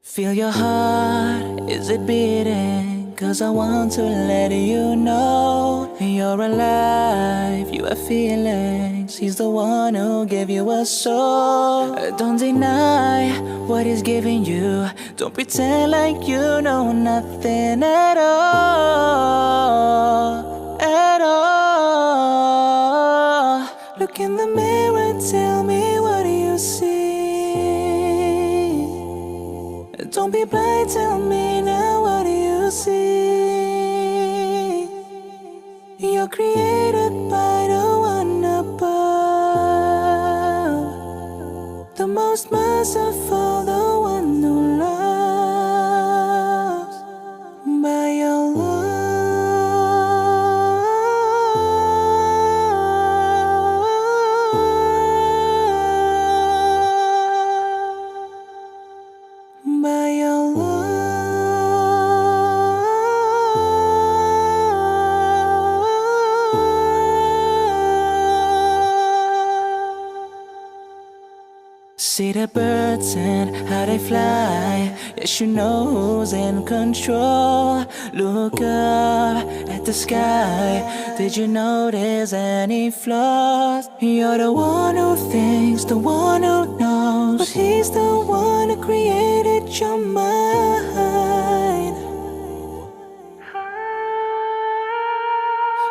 Feel your heart, is it beating? 'Cause I want to let you know you're alive, you have feelings. He's the one who gave you a soul. Don't deny what he's giving you. Don't pretend like you know nothing at all, at all. Look in the mirror, tell me what do you see? Don't be blind, tell me now what do you see? You're created by the one above, the most merciful, the one who loves by your love. By your see the birds and how they fly. Yes, you know who's in control. Look up at the sky. Did you notice any flaws? You're the one who thinks, the one who knows, but he's the one who created your mind.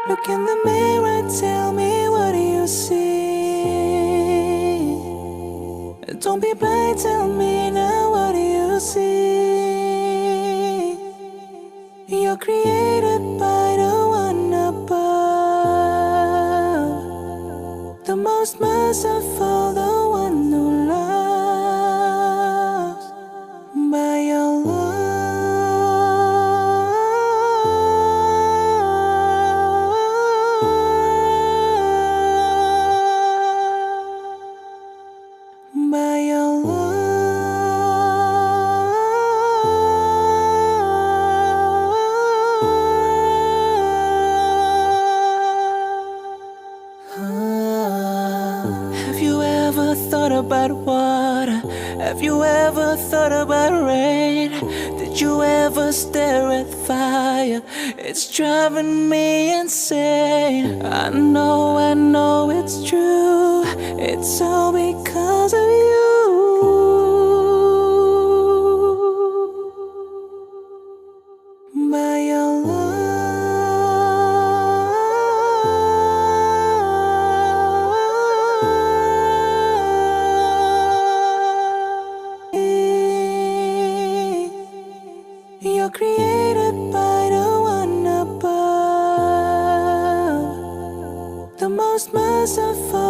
Look in the mirror, tell me what do you see? Don't be blind, tell me now what do you see? You're created by the one above, the most merciful, the one who loves by your love. By your Have you ever thought about water? Have you ever thought about rain? Did you ever stare at fire? It's driving me insane. I know it's true. It's all because of you. By your love. You're created by the one above, the most merciful.